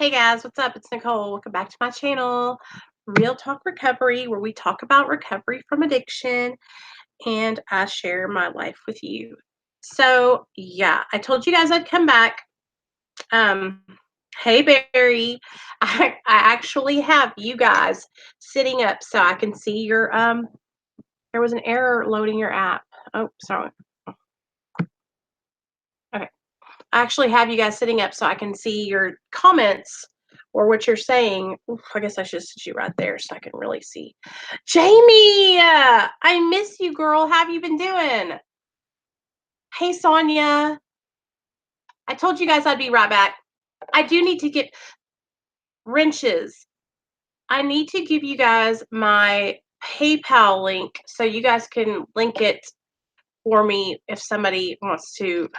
Hey guys, what's up? It's Nicole. Welcome back to my channel, Real Talk Recovery, where we talk about recovery from addiction and I share my life with you. So, yeah, I told you guys I'd come back. Um, hey Barry, I actually have you guys sitting up so I can see your there was an error loading your app. Oh, sorry. Okay. I actually have you guys sitting up so I can see your comments or what you're saying. Oof, I guess I should sit you right there so I can really see. Jamie, I miss you, girl. How have you been doing? Hey, Sonia. I told you guys I'd be right back. I do need to get wrenches. I need to give you guys my PayPal link so you guys can link it for me if somebody wants to.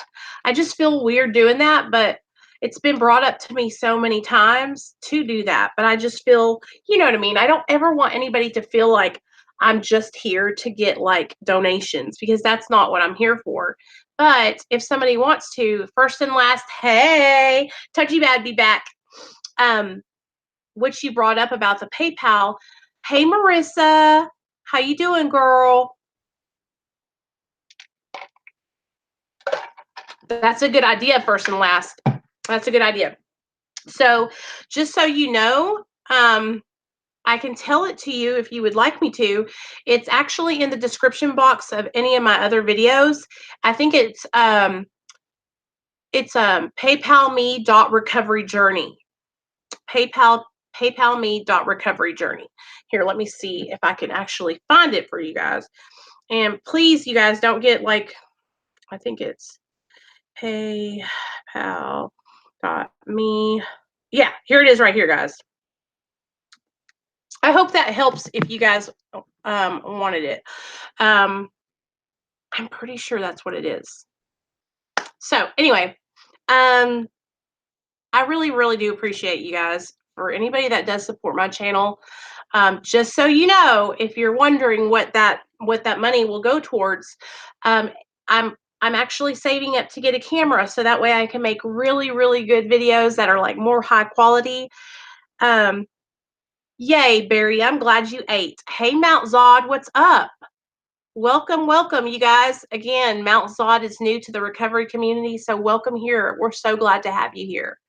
I just feel weird doing that, but it's been brought up to me so many times to do that. But I just feel, you know what I mean? I don't ever want anybody to feel like I'm just here to get like donations because that's not what I'm here for. But if somebody wants to, first and last, hey, Touchy Bad be back. Which you brought up about the PayPal. Hey Marissa, how you doing, girl? That's a good idea, first and last. That's a good idea. So, just so you know, I can tell it to you if you would like me to. It's actually in the description box of any of my other videos. I think it's PayPalme.recoveryjourney. PayPalme.recoveryjourney. Here, let me see if I can actually find it for you guys. And please, you guys don't get like, I think it's PayPal.me. Yeah, here it is right here, guys. I hope that helps if you guys wanted it. I'm pretty sure that's what it is. So anyway, I really, really do appreciate you guys. For anybody that does support my channel, just so you know, if you're wondering what that money will go towards, I'm actually saving up to get a camera so that way I can make really, really good videos that are like more high quality. Yay, Barry, I'm glad you ate. Hey, Mount Zod, what's up? Welcome, welcome, you guys. Again, Mount Zod is new to the recovery community, so welcome here. We're so glad to have you here.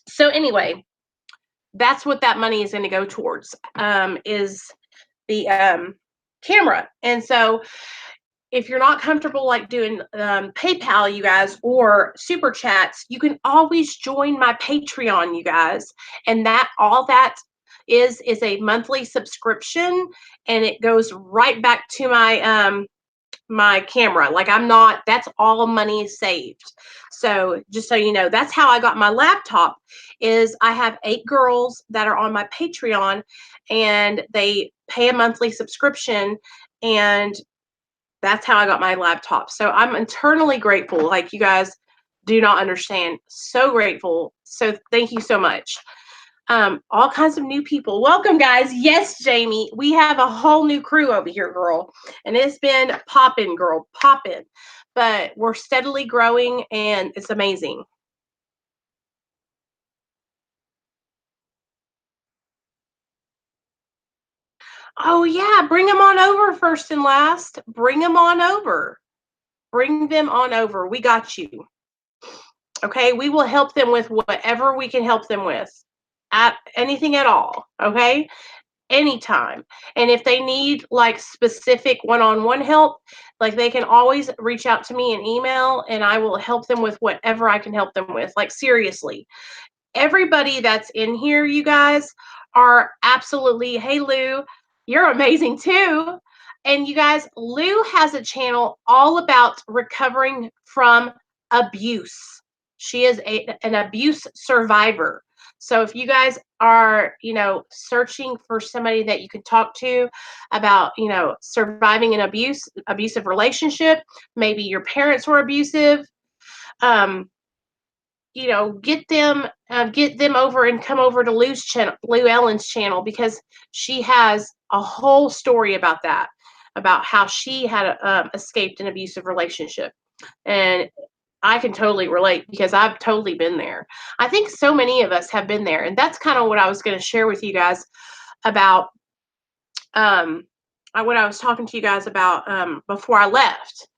So anyway, that's what that money is going to go towards, is the camera. And so if you're not comfortable like doing PayPal, you guys, or super chats, you can always join my Patreon, you guys. And that all that is a monthly subscription, and it goes right back to my my camera. Like that's all money saved. So just so you know, that's how I got my laptop. Is I have 8 girls that are on my Patreon, and they pay a monthly subscription, and that's how I got my laptop. So I'm eternally grateful. Like, you guys do not understand. So grateful. So thank you so much. All kinds of new people. Welcome, guys. Yes, Jamie. We have a whole new crew over here, girl. And it's been popping, girl, popping. But we're steadily growing, and it's amazing. Oh, yeah. Bring them on over, first and last. Bring them on over. Bring them on over. We got you. Okay, we will help them with whatever we can help them with, at anything at all. Okay, anytime. And if they need like specific one-on-one help, like, they can always reach out to me in email, and I will help them with whatever I can help them with. Like, seriously, everybody that's in here, you guys, are absolutely, hey Lou, you're amazing too. And you guys, Lou has a channel all about recovering from abuse. She is an abuse survivor. So if you guys are, searching for somebody that you can talk to about, surviving an abusive relationship, maybe your parents were abusive, get them over and come over to Lou's channel, Lou Ellen's channel, because she has a whole story about that, about how she had escaped an abusive relationship. And I can totally relate because I've totally been there. I think so many of us have been there, and that's kind of what I was going to share with you guys about um what I was talking to you guys about before I left.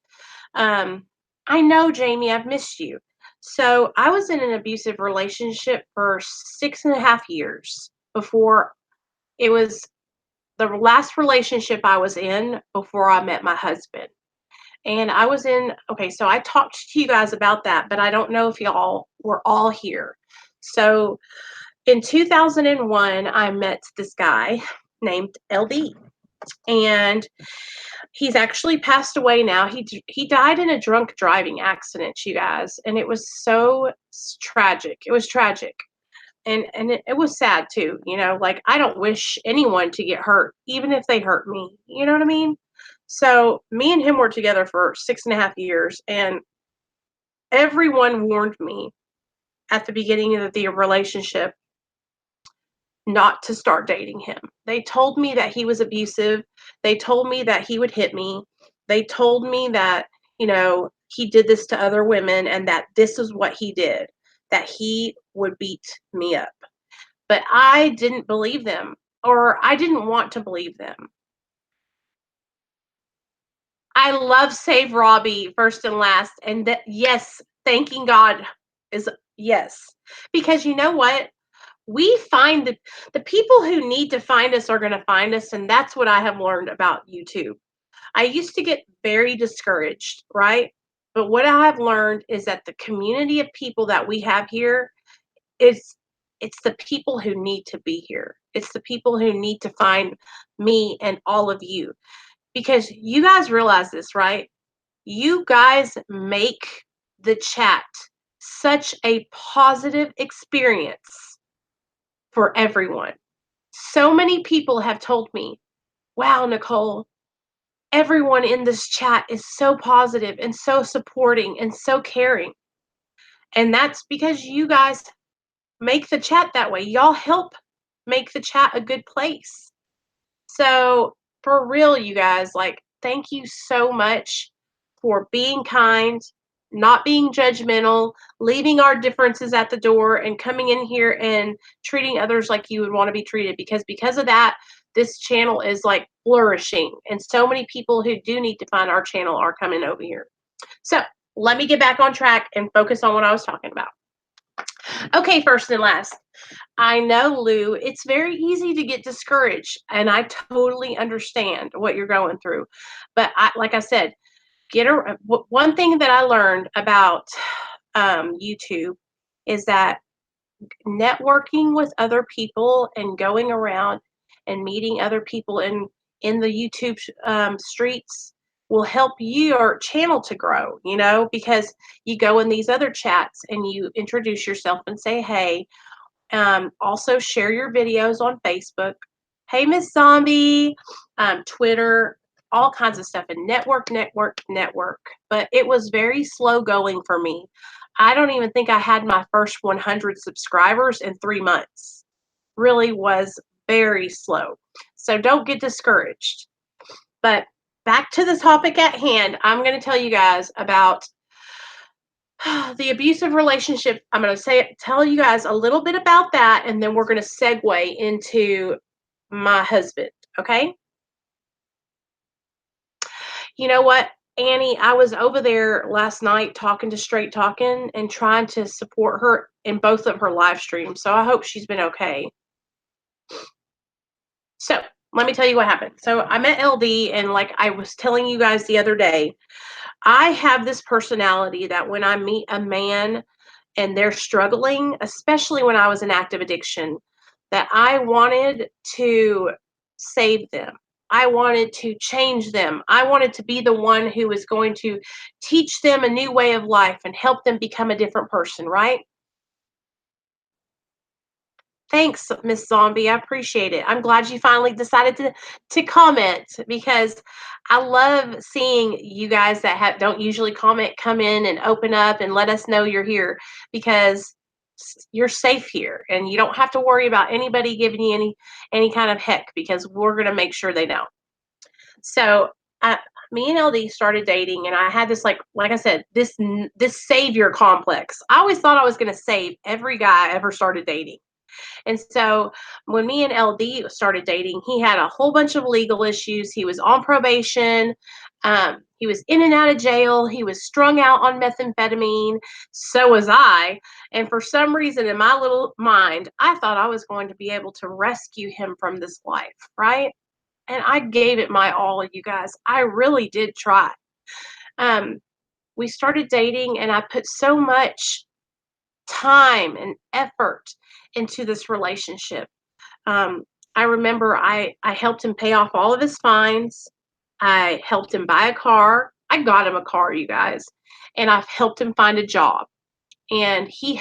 Um I know, Jamie, I've missed you. So I was in an abusive relationship for 6.5 years before it was the last relationship I was in before I met my husband. And I was in, okay, so I talked to you guys about that, but I don't know if y'all were all here. So in 2001, I met this guy named LD, and he's actually passed away now. He died in a drunk driving accident, you guys, and it was so tragic. It was tragic. And it was sad too, like I don't wish anyone to get hurt, even if they hurt me. You know what I mean? So me and him were together for 6.5 years, and everyone warned me at the beginning of the relationship not to start dating him. They told me that he was abusive. They told me that he would hit me. They told me that, he did this to other women and that this is what he did, that he would beat me up. But I didn't believe them, or I didn't want to believe them. I love Save Robbie first and last. And that, yes, thanking God is yes. Because you know what? We find the people who need to find us are going to find us. And that's what I have learned about YouTube. I used to get very discouraged, right? But what I have learned is that the community of people that we have here is it's the people who need to be here. It's the people who need to find me and all of you. Because you guys realize this, right? You guys make the chat such a positive experience for everyone. So many people have told me, wow, Nicole, everyone in this chat is so positive and so supporting and so caring. And that's because you guys make the chat that way. Y'all help make the chat a good place. So, for real, you guys, like, thank you so much for being kind, not being judgmental, leaving our differences at the door, and coming in here and treating others like you would want to be treated. Because of that, this channel is like flourishing, and so many people who do need to find our channel are coming over here. So, let me get back on track and focus on what I was talking about. Okay, first and last, I know, Lou, it's very easy to get discouraged, and I totally understand what you're going through. But like I said, one thing that I learned about YouTube is that networking with other people and going around and meeting other people in the YouTube streets will help your channel to grow, because you go in these other chats and you introduce yourself and say, hey, also share your videos on Facebook. Hey, Miss Zombie, Twitter, all kinds of stuff, and network. But it was very slow going for me. I don't even think I had my first 100 subscribers in 3 months. Really was very slow. So don't get discouraged. But back to the topic at hand, I'm going to tell you guys about the abusive relationship. I'm going to tell you guys a little bit about that, and then we're going to segue into my husband, okay? You know what, Annie, I was over there last night talking to Straight Talking and trying to support her in both of her live streams, so I hope she's been okay. So, let me tell you what happened. So, I met LD, and like I was telling you guys the other day, I have this personality that when I meet a man and they're struggling, especially when I was in active addiction, that I wanted to save them. I wanted to change them. I wanted to be the one who was going to teach them a new way of life and help them become a different person, right? Thanks, Miss Zombie. I appreciate it. I'm glad you finally decided to comment, because I love seeing you guys that don't usually comment come in and open up and let us know you're here, because you're safe here and you don't have to worry about anybody giving you any kind of heck, because we're going to make sure they don't. So, me and LD started dating, and I had this, like I said, this savior complex. I always thought I was going to save every guy I ever started dating. And so when me and LD started dating, he had a whole bunch of legal issues. He was on probation. He was in and out of jail. He was strung out on methamphetamine. So was I. And for some reason in my little mind, I thought I was going to be able to rescue him from this life, right? And I gave it my all, you guys. I really did try. Um, we started dating, and I put so much time and effort into this relationship. I remember I helped him pay off all of his fines. I helped him buy a car. I got him a car, you guys, and I've helped him find a job. And he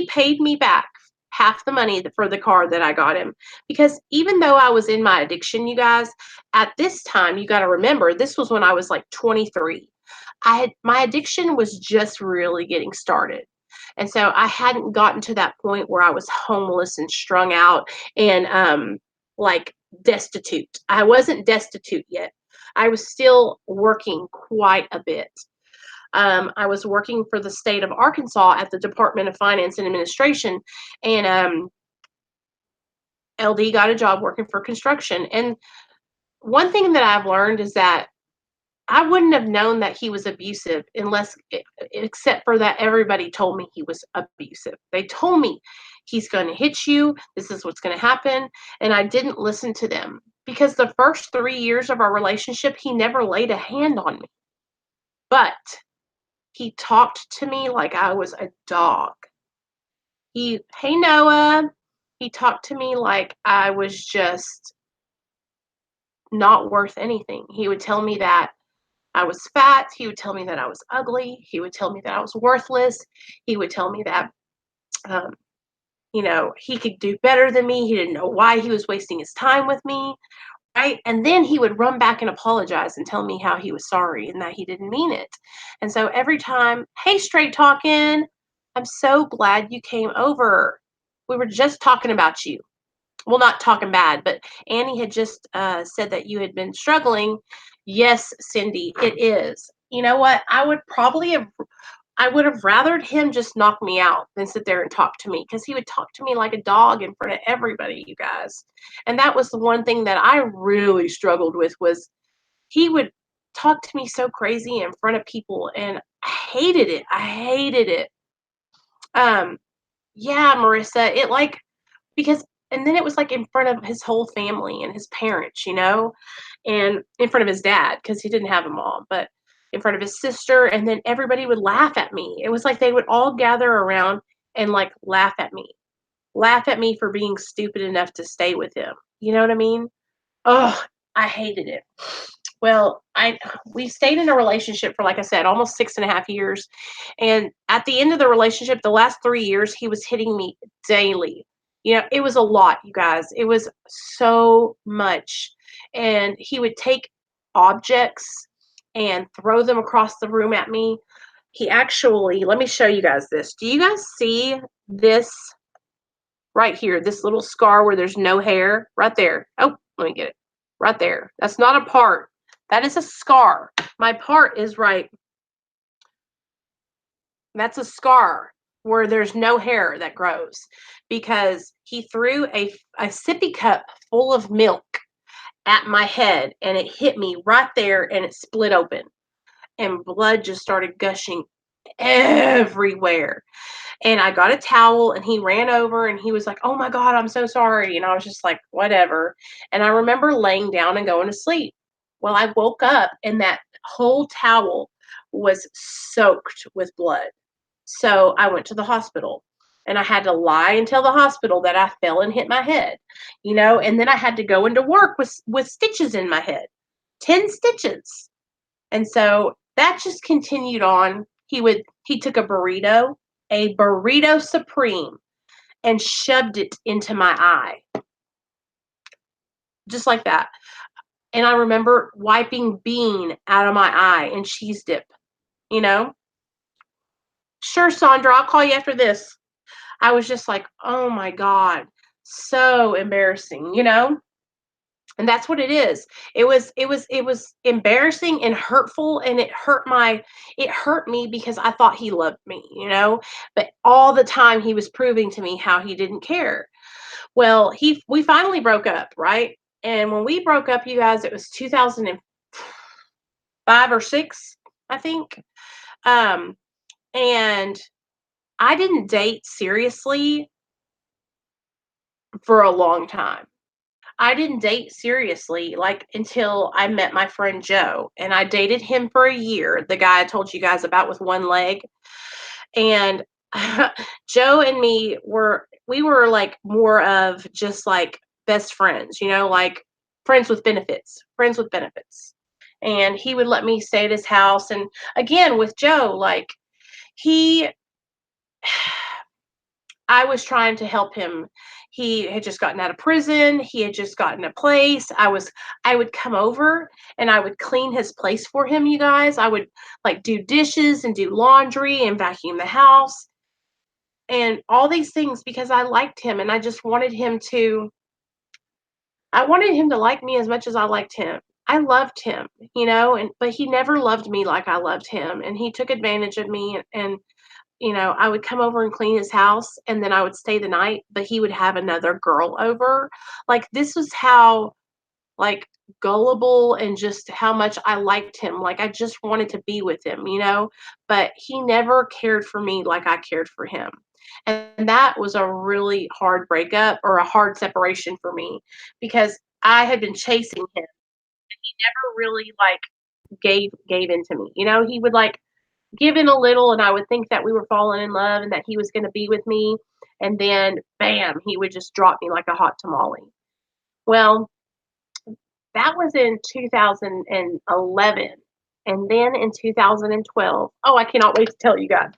paid me back half the money for the car that I got him, because even though I was in my addiction, you guys, at this time, you got to remember, this was when I was like 23. My addiction was just really getting started. And so I hadn't gotten to that point where I was homeless and strung out and like destitute. I wasn't destitute yet. I was still working quite a bit. I was working for the state of Arkansas at the Department of Finance and Administration, and LD got a job working for construction. And one thing that I've learned is that I wouldn't have known that he was abusive except for that everybody told me he was abusive. They told me he's going to hit you. This is what's going to happen. And I didn't listen to them, because the first 3 years of our relationship, he never laid a hand on me. But he talked to me like I was a dog. Hey Noah, he talked to me like I was just not worth anything. He would tell me that I was fat. He would tell me that I was ugly. He would tell me that I was worthless. He would tell me that, um, he could do better than me. He didn't know why he was wasting his time with me, right? And then he would run back and apologize and tell me how he was sorry and that he didn't mean it. And so every time, hey, straight talking, I'm so glad you came over. We were just talking about you. Well, not talking bad, but Annie had just said that you had been struggling. Yes, Cindy, it is. You know what? I would have rathered him just knock me out than sit there and talk to me, because he would talk to me like a dog in front of everybody, you guys. And that was the one thing that I really struggled with, was he would talk to me so crazy in front of people, and I hated it. I hated it. Um, yeah, Marissa, because and then it was like in front of his whole family and his parents, and in front of his dad, because he didn't have a mom, but in front of his sister, and then everybody would laugh at me. It was like they would all gather around and like laugh at me for being stupid enough to stay with him. You know what I mean? Oh, I hated it. Well, we stayed in a relationship for, like I said, almost 6.5 years. And at the end of the relationship, the last 3 years, he was hitting me daily. It was a lot, you guys. It was so much. And he would take objects and throw them across the room at me. He actually, let me show you guys this. Do you guys see this right here? This little scar where there's no hair right there. Oh, let me get it. Right there. That's not a part. That is a scar. My part is right. That's a scar where there's no hair that grows, because he threw a sippy cup full of milk at my head, and it hit me right there, and it split open, and blood just started gushing everywhere. And I got a towel, and he ran over, and he was like, "Oh my God, I'm so sorry." And I was just like, whatever. And I remember laying down and going to sleep. Well, I woke up, and that whole towel was soaked with blood. So I went to the hospital, and I had to lie and tell the hospital that I fell and hit my head, and then I had to go into work with stitches in my head, 10 stitches. And so that just continued on. He took a burrito supreme, and shoved it into my eye. Just like that. And I remember wiping bean out of my eye and cheese dip, you know? Sure, Sandra, I'll call you after this. I was just like, oh my God, so embarrassing, And that's what it is. It was embarrassing and hurtful, and it hurt me because I thought he loved me, but all the time he was proving to me how he didn't care. Well, we finally broke up, right? And when we broke up, you guys, it was 2005 or 6, I think. Um and I didn't date seriously for a long time. I didn't date seriously, like, until I met my friend Joe, and I dated him for a year, the guy I told you guys about with one leg, and Joe and me were, like, more of just, like, best friends, like, friends with benefits, and he would let me stay at his house, and again, with Joe, like, he I was trying to help him. He had just gotten out of prison. He had just gotten a place. I would come over and I would clean his place for him, you guys. I would like do dishes and do laundry and vacuum the house and all these things because I liked him and I wanted him to like me as much as I liked him. I loved him, and but he never loved me like I loved him and he took advantage of me and I would come over and clean his house and then I would stay the night, but he would have another girl over. Like this was how like gullible and just how much I liked him. Like I just wanted to be with him, but he never cared for me like I cared for him. And that was a really hard breakup or a hard separation for me because I had been chasing him. He never really like gave into me. He would like give in a little and I would think that we were falling in love and that he was going to be with me. And then, bam, he would just drop me like a hot tamale. Well, that was in 2011. And then in 2012, oh, I cannot wait to tell you guys.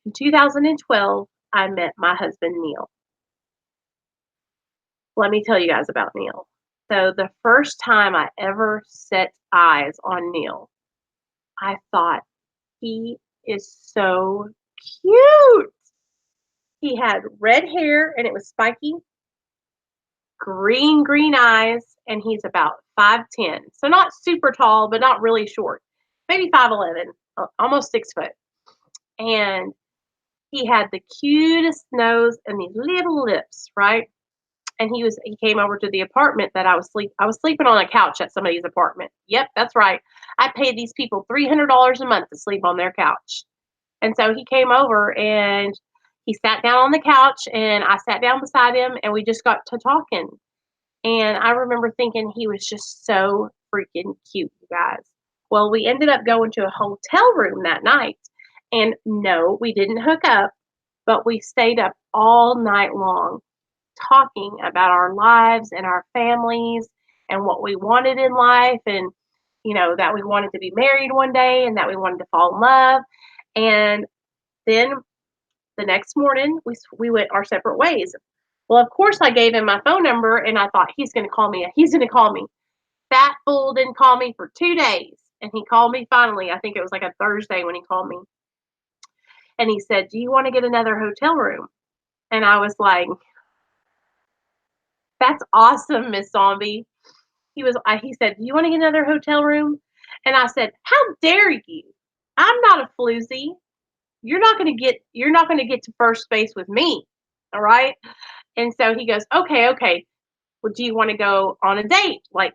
In 2012, I met my husband, Neil. Let me tell you guys about Neil. So, the first time I ever set eyes on Neil, I thought, he is so cute. He had red hair and it was spiky, green eyes, and he's about 5'10". So not super tall, but not really short. Maybe 5'11", almost 6 foot. And he had the cutest nose and these little lips, right? And he came over to the apartment that I was sleeping on a couch at somebody's apartment. Yep, that's right. I paid these people $300 a month to sleep on their couch. And so he came over and he sat down on the couch and I sat down beside him and we just got to talking. And I remember thinking he was just so freaking cute, you guys. Well, we ended up going to a hotel room that night. And no, we didn't hook up, but we stayed up all night long talking about our lives and our families and what we wanted in life and that we wanted to be married one day and that we wanted to fall in love. And then the next morning, we went our separate ways. Well, of course, I gave him my phone number, and I thought he's going to call me. He's going to call me. That fool didn't call me for 2 days, and he called me finally. I think it was like a Thursday when he called me, and he said, "Do you want to get another hotel room?" And I was like, "That's awesome, Miss Zombie." He said, "Do you want to get another hotel room?" And I said, "How dare you? I'm not a floozy. You're not going to get to first base with me, all right?" And so he goes, "Okay. Well, do you want to go on a date?" And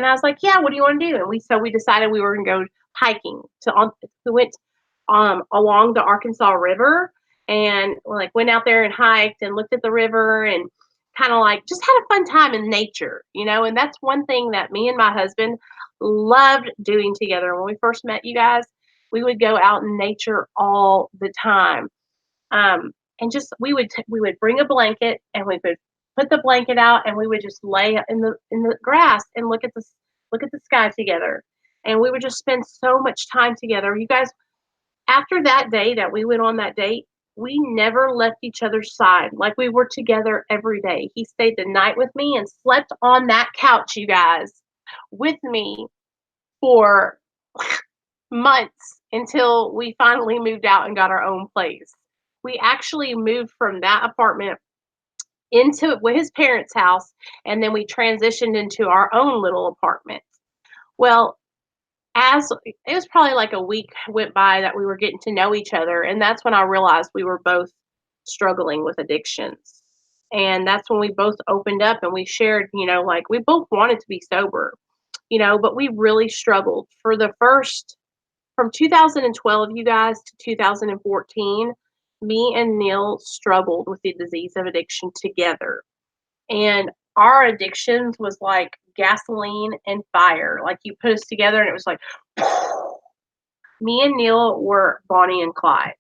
I was like, "Yeah, what do you want to do?" And we decided we were going to go hiking. We went along the Arkansas River and like went out there and hiked and looked at the river and kind of like just had a fun time in nature. And that's one thing that me and my husband loved doing together. When we first met, you guys, we would go out in nature all the time. And just we would bring a blanket and we would put the blanket out and we would just lay in the grass and look at the sky together. And we would just spend so much time together. You guys, after that day that we went on that date, we never left each other's side. Like we were together every day. He stayed the night with me and slept on that couch, you guys, with me for months until we finally moved out and got our own place. We actually moved from that apartment into his parents' house, and then we transitioned into our own little apartment. Well, as it was probably like a week went by that we were getting to know each other, and that's when I realized we were both struggling with addictions. And that's when we both opened up and we shared, like we both wanted to be sober, but we really struggled for the first from 2012, you guys, to 2014. Me and Neil struggled with the disease of addiction together. And our addictions was like gasoline and fire. Like you put us together and it was like me and Neil were Bonnie and Clyde.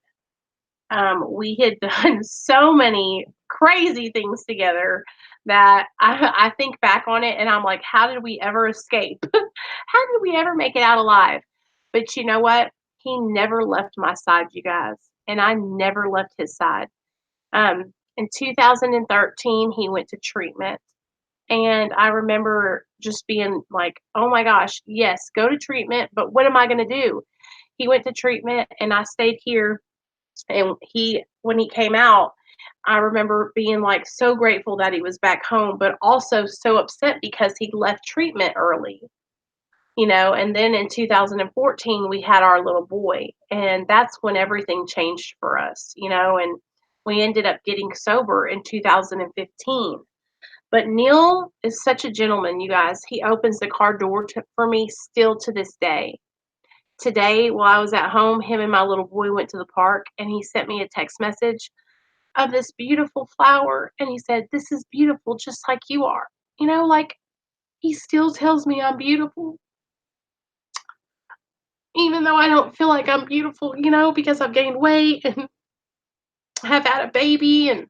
We had done so many crazy things together that I think back on it and I'm like, how did we ever escape? How did we ever make it out alive? But you know what? He never left my side, you guys, and I never left his side. In 2013, he went to treatment. And I remember just being like, oh my gosh, yes, go to treatment, but what am I going to do? He went to treatment and I stayed here. And when he came out, I remember being like so grateful that he was back home, but also so upset because he left treatment early, and then in 2014, we had our little boy. And that's when everything changed for us, and we ended up getting sober in 2015. But Neil is such a gentleman, you guys. He opens the car door for me still to this day. Today, while I was at home, him and my little boy went to the park and he sent me a text message of this beautiful flower. And he said, "This is beautiful, just like you are." Like he still tells me I'm beautiful, even though I don't feel like I'm beautiful, because I've gained weight and have had a baby. And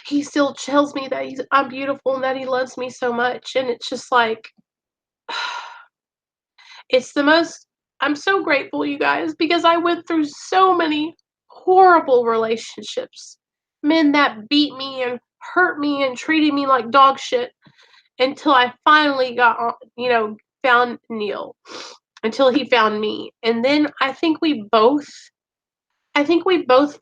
he still tells me that I'm beautiful and that he loves me so much. And it's just like, it's the most I'm so grateful, you guys, because I went through so many horrible relationships. Men that beat me and hurt me and treated me like dog shit until I finally found Neil, until he found me. And then I think we both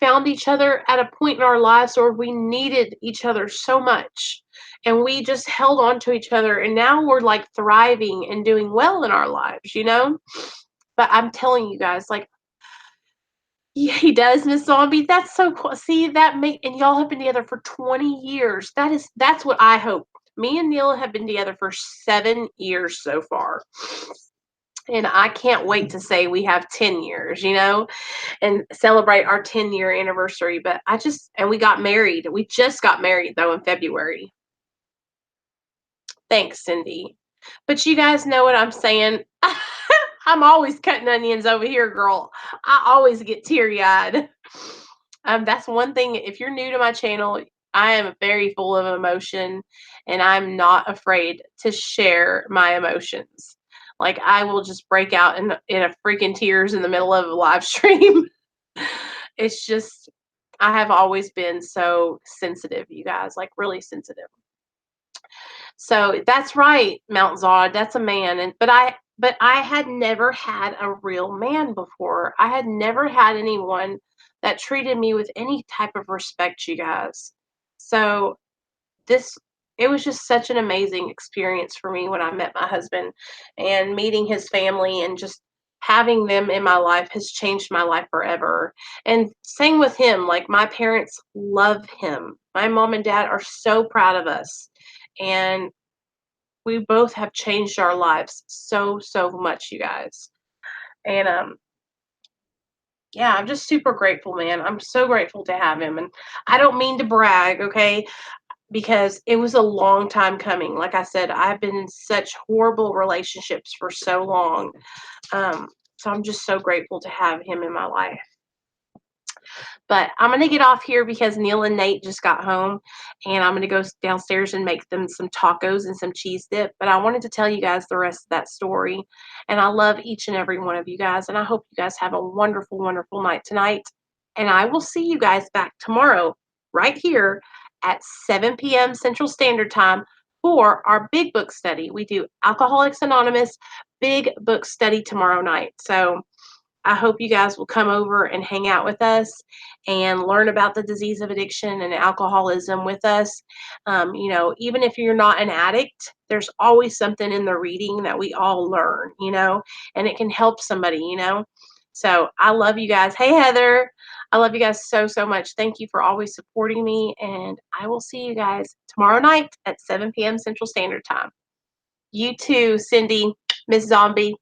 found each other at a point in our lives where we needed each other so much. And we just held on to each other. And now we're like thriving and doing well in our lives. But I'm telling you guys, like, yeah, he does, Miss Zombie. That's so cool. See, and y'all have been together for 20 years. That's what I hope. Me and Neil have been together for 7 years so far. And I can't wait to say we have 10 years, and celebrate our 10-year anniversary. But and we got married. We just got married, though, in February. Thanks, Cindy. But you guys know what I'm saying. I'm always cutting onions over here, girl. I always get teary-eyed. That's one thing. If you're new to my channel, I am very full of emotion, and I'm not afraid to share my emotions. Like, I will just break out in a freaking tears in the middle of a live stream. It's just, I have always been so sensitive, you guys, like really sensitive. So that's right, Mount Zod. That's a man. But I had never had a real man before. I had never had anyone that treated me with any type of respect, you guys. So this it was just such an amazing experience for me when I met my husband, and meeting his family and just having them in my life has changed my life forever. And same with him, like my parents love him. My mom and dad are so proud of us. And we both have changed our lives so, so much, you guys. And yeah, I'm just super grateful, man. I'm so grateful to have him. And I don't mean to brag, okay? Because it was a long time coming. Like I said, I've been in such horrible relationships for so long. So I'm just so grateful to have him in my life. But I'm going to get off here because Neil and Nate just got home, and I'm going to go downstairs and make them some tacos and some cheese dip. But I wanted to tell you guys the rest of that story. And I love each and every one of you guys. And I hope you guys have a wonderful, wonderful night tonight. And I will see you guys back tomorrow right here at 7 p.m. Central Standard Time for our big book study. We do Alcoholics Anonymous big book study tomorrow night. So I hope you guys will come over and hang out with us and learn about the disease of addiction and alcoholism with us. Even if you're not an addict, there's always something in the reading that we all learn, and it can help somebody. So I love you guys. Hey, Heather. I love you guys so, so much. Thank you for always supporting me. And I will see you guys tomorrow night at 7 p.m. Central Standard Time. You too, Cindy, Miss Zombie,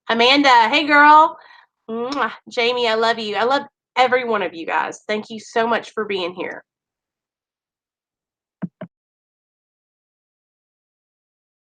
Amanda. Hey, girl. Mwah. Jamie, I love you. I love every one of you guys. Thank you so much for being here.